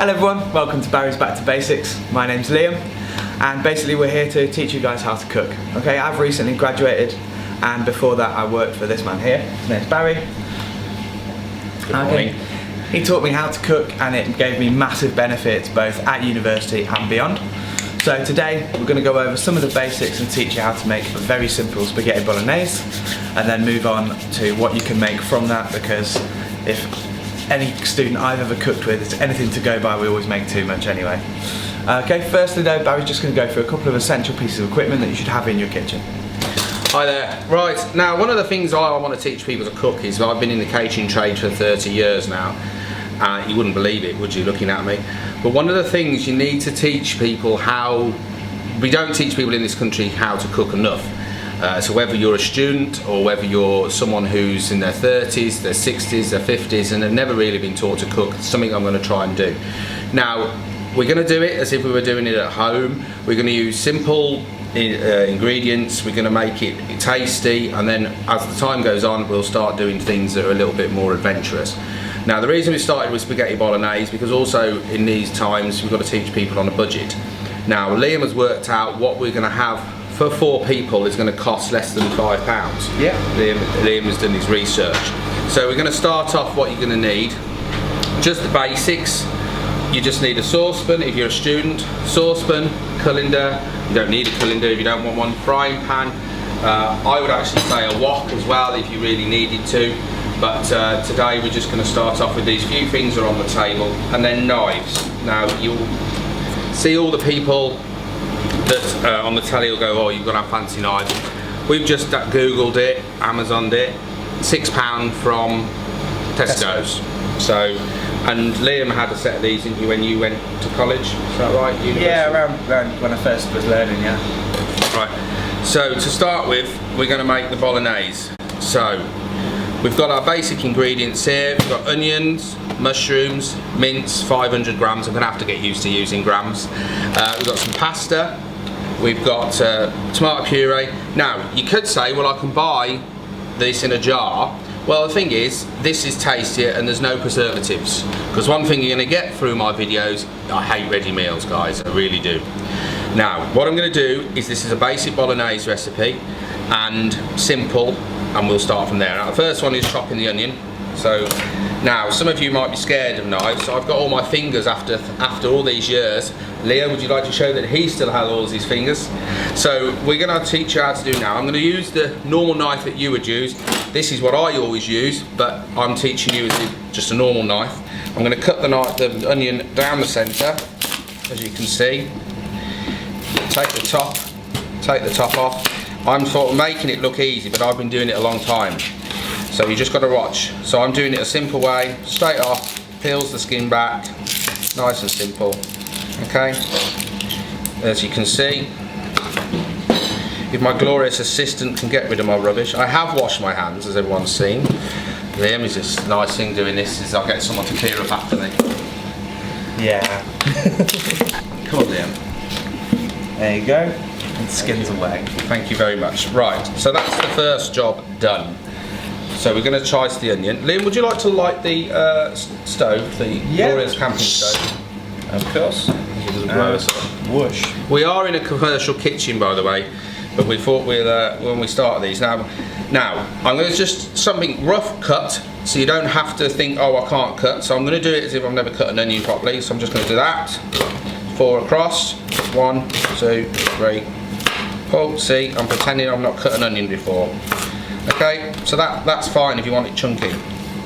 Hello everyone, welcome to Barry's Back to Basics. My name's Liam and basically we're here to teach you guys how to cook. Okay, I've recently graduated and before that I worked for this man here. His name's Barry. Okay. He taught me how to cook and it gave me massive benefits both at university and beyond. So today we're going to go over some of the basics and teach you how to make a very simple spaghetti bolognese and then move on to what you can make from that, because if any student I've ever cooked with, it's anything to go by, we always make too much anyway. Okay, firstly though, Barry's just going to go through a couple of essential pieces of equipment that you should have in your kitchen. Hi there. Right, now one of the things I want to teach people to cook is, I've been in the catering trade for 30 years now. You wouldn't believe it, would you, looking at me? But one of the things you need to teach people we don't teach people in this country how to cook enough. So whether you're a student or whether you're someone who's in their 30s, their 60s, their 50s and have never really been taught to cook, it's something I'm going to try and do. Now, we're going to do it as if we were doing it at home. We're going to use simple ingredients, we're going to make it tasty, and then as the time goes on we'll start doing things that are a little bit more adventurous. Now the reason we started with spaghetti bolognese, because also in these times we've got to teach people on a budget. Now Liam has worked out what we're going to have for 4 people is going to cost less than £5. Yeah. Liam has done his research. So we're going to start off what you're going to need. Just the basics. You just need a saucepan if you're a student, saucepan, colander. You don't need a colander if you don't want one. Frying pan. I would actually say a wok as well if you really needed to. But today we're just going to start off with these few things that are on the table, and then knives. Now you'll see all the people that on the telly will go, oh, you've got to have fancy knives. We've just Googled it, Amazoned it, £6 from Tesco's. So, and Liam had a set of these, didn't you, when you went to college? Is that right? University? Yeah, around when I first was learning, yeah. Right. So to start with, we're going to make the bolognese. So we've got our basic ingredients here. We've got onions, mushrooms, mince, 500 grams. I'm going to have to get used to using grams. We've got some pasta. We've got tomato puree. Now, you could say, well, I can buy this in a jar. Well, the thing is, this is tastier and there's no preservatives. Because one thing you're going to get through my videos, I hate ready meals, guys. I really do. Now, what I'm going to do is, this is a basic bolognese recipe and simple, and we'll start from there. Now, the first one is chopping the onion. So now some of you might be scared of knives, so I've got all my fingers after all these years. Leo, would you like to show that he still has all his fingers? So we're going to teach you how to do now. I'm going to use the normal knife that you would use. This is what I always use, but I'm teaching you just a normal knife. I'm going to cut the onion down the centre, as you can see. Take the top off. I'm sort of making it look easy, but I've been doing it a long time. So you just got to watch. So I'm doing it a simple way, straight off, peels the skin back, nice and simple. Okay, as you can see, if my glorious assistant can get rid of my rubbish. I have washed my hands, as everyone's seen. Liam, is this nice thing doing this, is I'll get someone to clear up after me. Yeah. Come on, Liam. There you go. And skin's away. Thank you very much. Right, so that's the first job done. So we're going to chice the onion. Liam, would you like to light the stove, the glorious camping stove? Of course. Whoosh. We are in a commercial kitchen, by the way, but we thought when we started these. Now I'm going to just something rough cut, so you don't have to think, oh, I can't cut. So I'm going to do it as if I've never cut an onion properly. So I'm just going to do that. 4 across. 1, 2, 3. Pull. See, I'm pretending I've not cut an onion before. Okay, so that's fine if you want it chunky.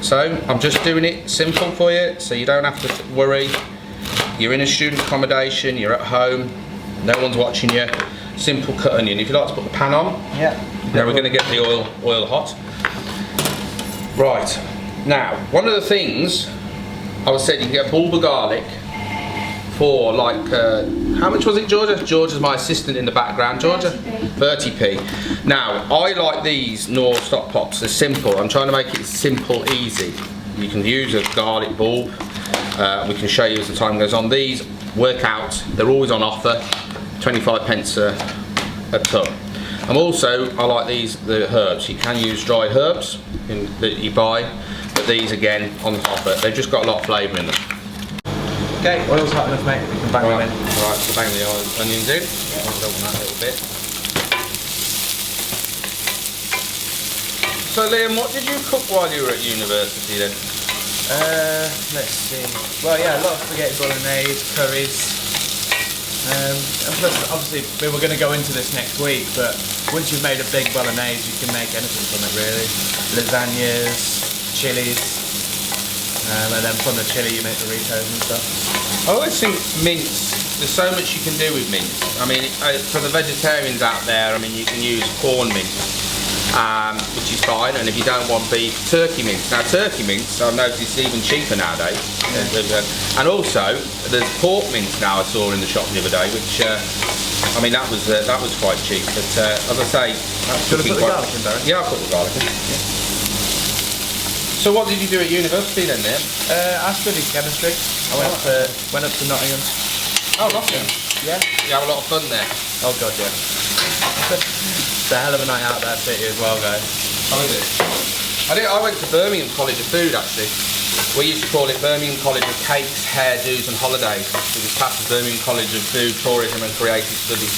So I'm just doing it simple for you, so you don't have to worry. You're in a student accommodation, you're at home, no one's watching you. Simple cut onion. If you like to put the pan on, yeah. Now we're going to get the oil hot. Right, now one of the things I was saying, you can get bulgur garlic for like, how much was it, Georgia? Georgia's my assistant in the background. Georgia? 30p. Now, I like these Knorr stock pops. They're simple. I'm trying to make it simple, easy. You can use a garlic bulb. We can show you as the time goes on. These work out. They're always on offer. 25p a tub. And also, I like the herbs. You can use dry herbs that you buy, but these again on offer. They've just got a lot of flavour in them. Okay, oil's hot enough, mate. We can bang them in. Alright, so bang the onions in. I'll open that a little bit. So Liam, what did you cook while you were at university then? Let's see. Well, yeah, a lot of spaghetti bolognese, curries. And plus, obviously, we were going to go into this next week, but once you've made a big bolognese, you can make anything from it, really. Lasagnas, chilies, and then from the chili you make burritos and stuff. I always think mince, there's so much you can do with mince. I mean, for the vegetarians out there, I mean, you can use corn mince. Which is fine, and if you don't want beef, turkey mince. Now turkey mince, I've noticed, is even cheaper nowadays. Yeah. And also, there's pork mince now I saw in the shop the other day, which, I mean, that was quite cheap. But as I say, that's cooking quite... Garlic in, Barry? Yeah, I'll put the garlic in. Yeah. So what did you do at university then, Liam? I studied chemistry. I went up to Nottingham. Oh, Nottingham? Yeah. You have a lot of fun there? Oh God, yeah. It's a hell of a night out that city as well, guys. How is it? I went to Birmingham College of Food, actually. We used to call it Birmingham College of Cakes, Hairdos and Holidays. It was past the Birmingham College of Food, Tourism and Creative Studies.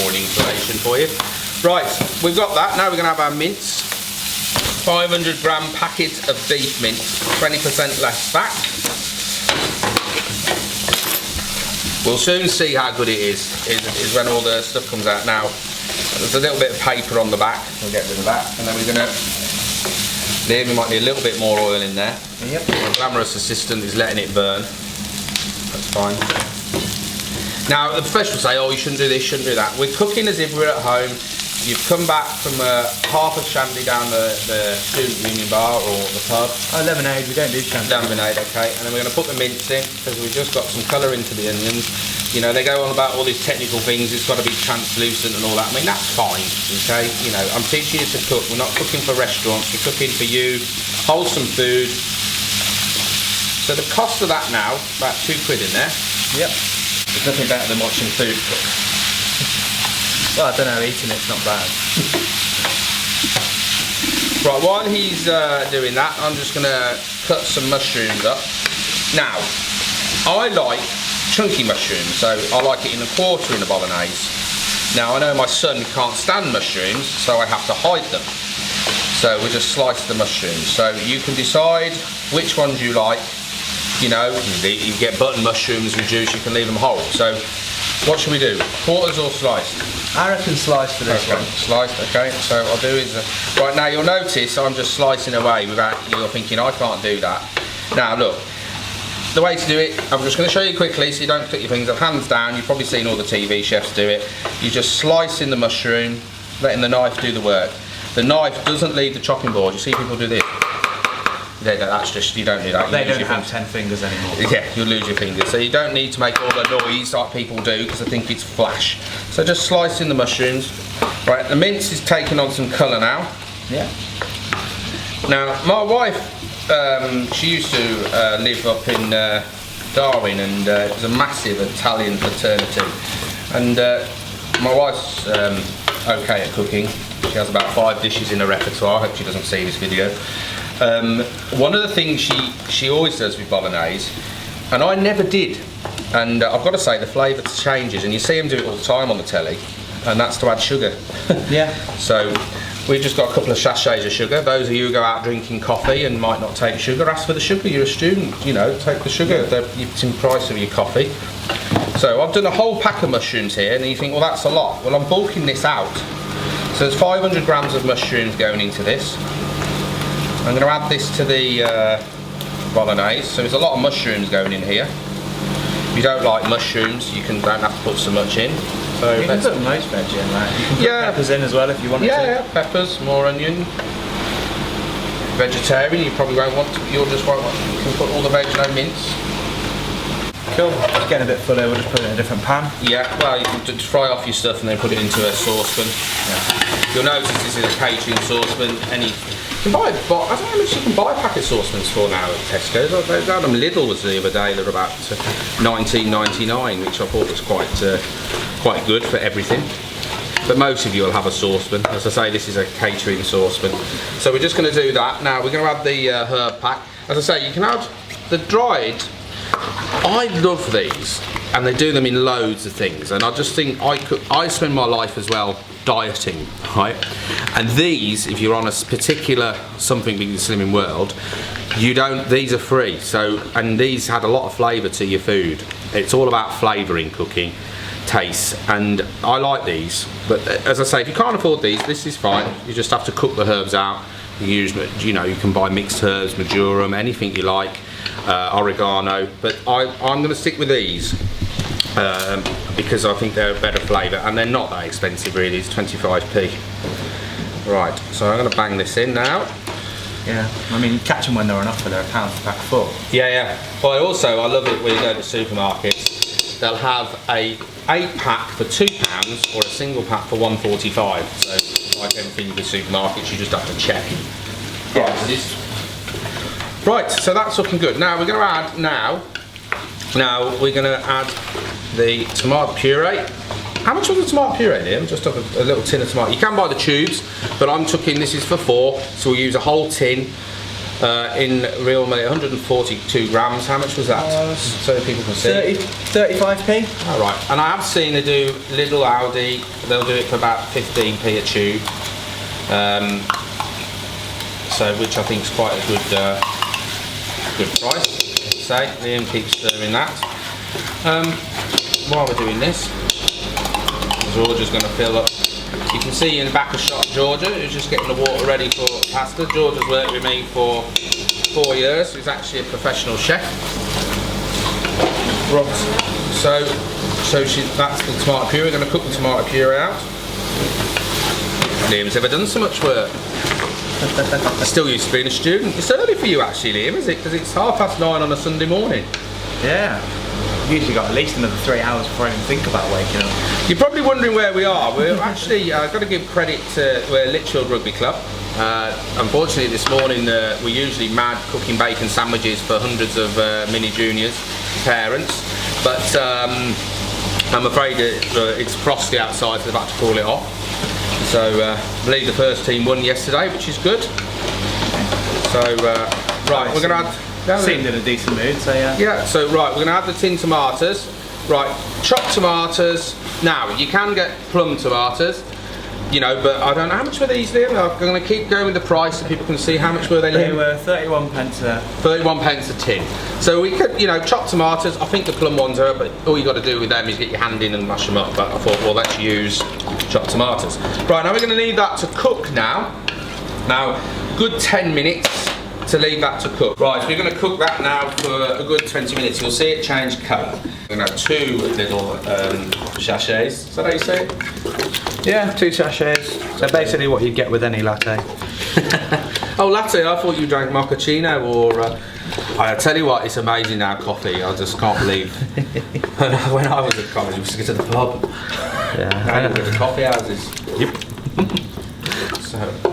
More information for you. Right, we've got that. Now we're going to have our mince. 500 gram packet of beef mince, 20% less fat. We'll soon see how good it is when all the stuff comes out. Now, there's a little bit of paper on the back. We'll get rid of that. And then we're going to... Liam, we might need a little bit more oil in there. Yep. My glamorous assistant is letting it burn. That's fine. Now, the professionals say, oh, you shouldn't do this, shouldn't do that. We're cooking as if we're at home. You've come back from half a shandy down the student union bar or the pub. Oh, lemonade, we don't do shandy. Lemonade, okay. And then we're going to put the mince in because we've just got some colour into the onions. You know, they go on about all these technical things, it's got to be translucent and all that. I mean, that's fine, okay? You know, I'm teaching you to cook. We're not cooking for restaurants, we're cooking for you. Wholesome food. So the cost of that now, about £2 in there. Yep. There's nothing better than watching food cook. Well, I don't know, eating it's not bad. Right, while he's doing that, I'm just going to cut some mushrooms up. Now, I like chunky mushrooms, so I like it in a quarter in a bolognese. Now, I know my son can't stand mushrooms, so I have to hide them. So we just slice the mushrooms. So you can decide which ones you like. You know, you get button mushrooms reduced, you can leave them whole. So what should we do? Quarters or sliced? I reckon sliced for this one. Sliced, okay. So what I'll do is, right now you'll notice I'm just slicing away without you're thinking I can't do that. Now look, the way to do it, I'm just going to show you quickly so you don't cut your fingers up. Hands down, you've probably seen all the TV chefs do it. You just slice in the mushroom, letting the knife do the work. The knife doesn't leave the chopping board. You see people do this. That's just, you don't do that. They don't have 10 fingers anymore. Yeah, you'll lose your fingers. So you don't need to make all the noise like people do because I think it's flash. So just slice in the mushrooms. Right, the mince is taking on some colour now. Yeah. Now, my wife, she used to live up in Darwin, and it was a massive Italian fraternity. And my wife's okay at cooking. She has about 5 dishes in her repertoire. I hope she doesn't see this video. One of the things she always does with bolognese, and I never did, and I've got to say the flavour changes, and you see them do it all the time on the telly, and that's to add sugar. Yeah. So we've just got a couple of sachets of sugar. Those of you who go out drinking coffee and might not take sugar, ask for the sugar. You're a student, you know, take the sugar. It's in price of your coffee. So I've done a whole pack of mushrooms here, and you think, well, that's a lot. Well, I'm bulking this out. So there's 500 grams of mushrooms going into this. I'm going to add this to the bolognese, so there's a lot of mushrooms going in here. If you don't like mushrooms, don't have to put so much in. So you can put most veg in, right? You can put peppers in as well if you want to. Yeah, peppers, more onion. Vegetarian, you probably won't want to, you can put all the veg, no mince. Cool, it's getting a bit fuller, we'll just put it in a different pan. Yeah, well, you can just fry off your stuff and then put it into a saucepan. Yeah. You'll notice this is a catering saucepan. You can buy, I don't know how much you can buy packet saucepans for now at Tesco's. I found them Lidl was the other day, they're about $19.99, which I thought was quite good for everything. But most of you will have a saucepan. As I say, this is a catering saucepan. So we're just going to do that. Now we're going to add the herb pack. As I say, you can add the dried I love these, and they do them in loads of things, and I just think I spend my life as well dieting, right? And these, if you're on a particular something big in the slimming world, these are free. So, and these had a lot of flavour to your food. It's all about flavouring cooking, taste, and I like these. But as I say, if you can't afford these, this is fine. You just have to cook the herbs out. You use, you know, you can buy mixed herbs, marjoram, anything you like, oregano. But I'm going to stick with these because I think they're a better flavour, and they're not that expensive really. It's 25p. Right, so I'm going to bang this in now. Yeah, I mean, you catch them when they're on offer. They're £1 for pack full. Yeah, yeah. But also, I love it when you go to supermarkets. They'll have a 8-pack for £2 or a single pack for £1.45. So, like everything in the supermarkets, you just have to check prices. Right, so that's looking good. Now we're going to add we're going to add the tomato puree. How much was the tomato puree, Liam? Just took a little tin of tomato. You can buy the tubes, but I'm taking, this is for 4, so we'll use a whole tin in real money, 142 grams. How much was that? So people can see. 35p. All right, and I have seen they do Lidl, Aldi, they'll do it for about 15p a tube. So, which I think is quite a good price. Say, Liam keeps stirring that. While we're doing this, Georgia's going to fill up. You can see in the back of shot Georgia, who's just getting the water ready for pasta. Georgia's worked with me for 4 years. He's actually a professional chef. Right. So that's the tomato puree. We're going to cook the tomato puree out. Liam's never done so much work. Still used to being a student. It's early for you actually, Liam, is it? Because it's 9:30 on a Sunday morning. Yeah. Usually got at least another 3 hours before I even think about waking up. You're probably wondering where we are. We're actually, I've got to give credit to, we're Lichfield Rugby Club. Unfortunately this morning we're usually mad cooking bacon sandwiches for hundreds of mini juniors, parents, but I'm afraid it's frosty outside, so they've had to call it off. So I believe the first team won yesterday, which is good. So right, we're going to add... Seemed in a decent mood, so yeah. Yeah, so right, we're going to add the tin tomatoes. Right, chopped tomatoes. Now, you can get plum tomatoes, you know, but I don't know, how much were these, Liam? I'm going to keep going with the price so people can see how much were they, Liam? They were 31 pence a... 31 pence a tin. So we could, you know, chop tomatoes. I think the plum ones are, but all you got to do with them is get your hand in and mash them up. But I thought, well, let's use chopped tomatoes. Right, now we're going to need that to cook now. Now, good 10 minutes. To leave that to cook. Right, so we're going to cook that now for a good 20 minutes. You'll see it change colour. We're going to have 2 little sachets. Is that how you say it? Yeah, 2 sachets. So basically what you'd get with any latte. Oh, latte, I thought you drank mochaccino or... I tell you what, it's amazing now, coffee. I just can't believe. When I was at college, we used to go to the pub. Yeah. Now you go to coffee houses. Yep.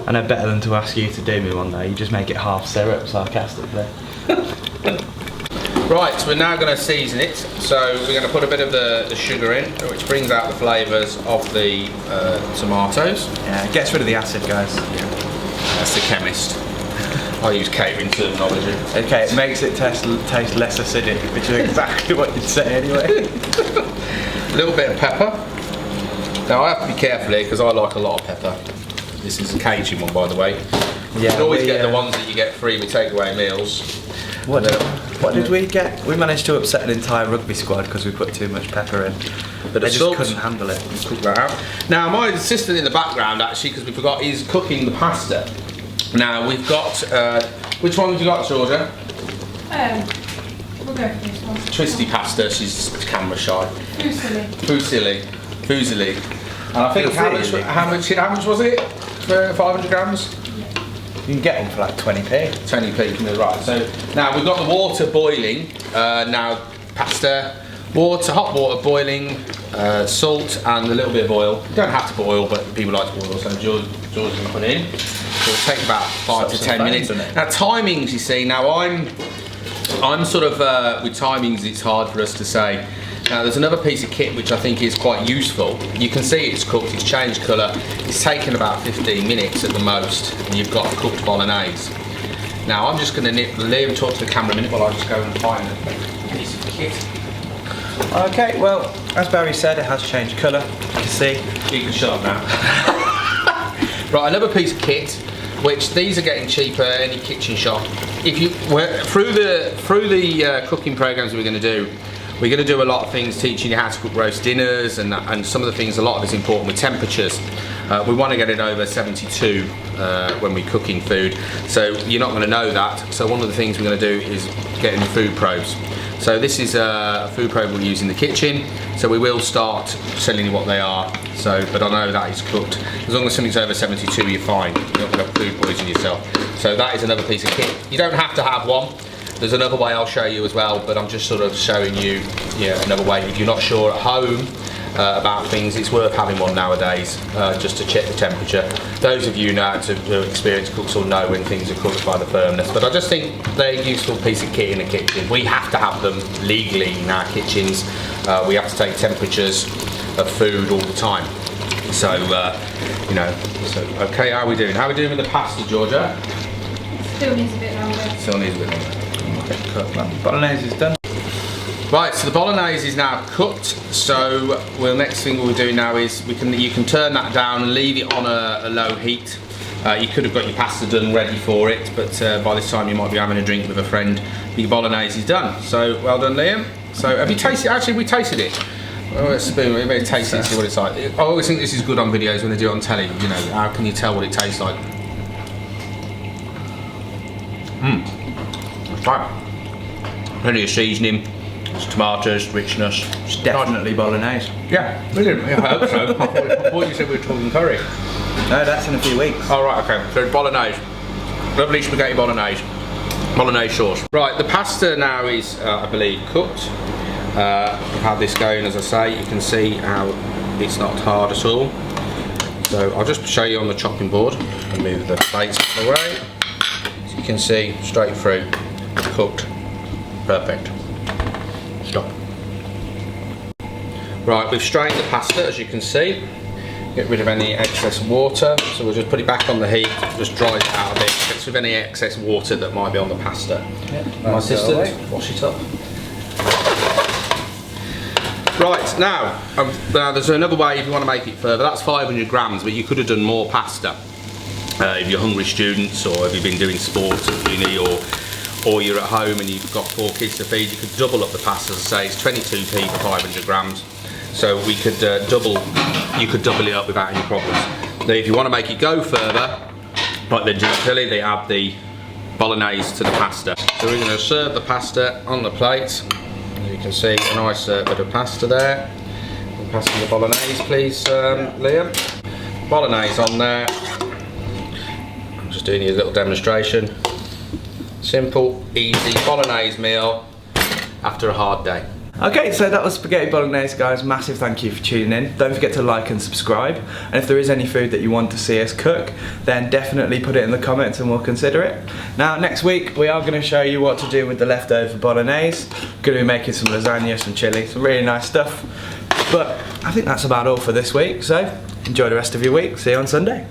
I know better than to ask you to do me one though. You just make it half syrup, sarcastically. Right, so we're now going to season it. So we're going to put a bit of the sugar in, which brings out the flavours of the tomatoes. Yeah, it gets rid of the acid, guys. Yeah. That's the chemist. I use catering terminology. Okay, it makes it taste less acidic, which is exactly what you'd say anyway. A little bit of pepper. Now I have to be careful here because I like a lot of pepper. This is a Cajun one, by the way. Yeah, you can always get the ones that you get free with takeaway meals. What did we get? We managed to upset an entire rugby squad because we put too much pepper in. But they just couldn't handle it. Cook that out. Now, my assistant in the background, actually, because we forgot, is cooking the pasta. Now, we've got... which one have you got, Georgia? We'll go for this one. Twisty pasta. She's camera shy. Fusilli. Fusilli. And I think how much was it for 500 grams? You can get them for like 20p. 20p, right. So now we've got the water boiling. Now pasta, hot water boiling, salt and a little bit of oil. You don't have to boil, but people like to boil, so George's going to put it in. So it'll take about 5 to 10 minutes. Now timings, you see, now I'm sort of, with timings it's hard for us to say. Now there's another piece of kit which I think is quite useful. You can see it's cooked, it's changed colour. It's taken about 15 minutes at the most and you've got cooked bolognese. Now I'm just going to nip Liam talk to the camera a minute while I just go and find a piece of kit. Okay, well, as Barry said, it has changed colour. You can see. You can shut up now. Right, another piece of kit, which these are getting cheaper any kitchen shop. If you through the cooking programs we're going to do a lot of things teaching you how to cook roast dinners and some of the things. A lot of it's important with temperatures. We want to get it over 72 when we're cooking food, so you're not going to know that. So one of the things we're going to do is getting the food probes. So this is a food probe we'll use in the kitchen, so we will start selling you what they are. So, but I know that is cooked. As long as something's over 72, you're fine. You're not going to have food poison yourself. So that is another piece of kit. You don't have to have one. There's another way I'll show you as well, but I'm just sort of showing you another way. If you're not sure at home about things, it's worth having one nowadays, just to check the temperature. Those of you now to experienced cooks will know when things are cooked by the firmness, but I just think they're a useful piece of kit in the kitchen. We have to have them legally in our kitchens. We have to take temperatures of food all the time. So, okay, how are we doing? How are we doing with the pasta, Georgia? Still needs a bit longer. Still needs a bit longer. Okay, cook that. Bolognese is done. Right, so the bolognese is now cooked. So, next thing we'll do now is you can turn that down and leave it on a low heat. You could have got your pasta done ready for it, but by this time you might be having a drink with a friend. Your bolognese is done. So, well done, Liam. So, have you tasted? Actually, we tasted it. Oh, a spoon. We better taste it and see what it's like. I always think this is good on videos when they do it on telly. You know, how can you tell what it tastes like? It's fine. Plenty of seasoning. It's tomatoes, richness. It's definitely bolognese. Yeah, brilliant. Yeah, I hope so. I thought you said we were talking curry. No, that's in a few weeks. Oh, right, okay. So bolognese. Lovely spaghetti bolognese. Bolognese sauce. Right, the pasta now is, I believe, cooked. We've had this going, as I say. You can see how it's not hard at all. So I'll just show you on the chopping board and move the plates away. So you can see straight through, cooked. Perfect. Stop. Right, we've strained the pasta, as you can see. Get rid of any excess water. So we'll just put it back on the heat, just dry it out a bit. Gets rid of any excess water that might be on the pasta. Yep, My assistant, wash it up. Right, now there's another way if you want to make it further. That's 500 grams, but you could have done more pasta. If you're hungry students, or if you've been doing sports at uni, or you're at home and you've got 4 kids to feed, you could double up the pasta. As I say, it's 22p for 500 grams. So we could you could double it up without any problems. Now if you want to make it go further, like they do in Italy, they add the bolognese to the pasta. So we're going to serve the pasta on the plate. As you can see, a nice bit of pasta there. We'll pass me the bolognese, please, Liam. Bolognese on there. I'm just doing you a little demonstration. Simple, easy bolognese meal after a hard day. Okay, so that was spaghetti bolognese, guys. Massive thank you for tuning in. Don't forget to like and subscribe. And if there is any food that you want to see us cook, then definitely put it in the comments and we'll consider it. Now, next week we are going to show you what to do with the leftover bolognese. We're going to be making some lasagna, some chilli, some really nice stuff. But I think that's about all for this week. So enjoy the rest of your week. See you on Sunday.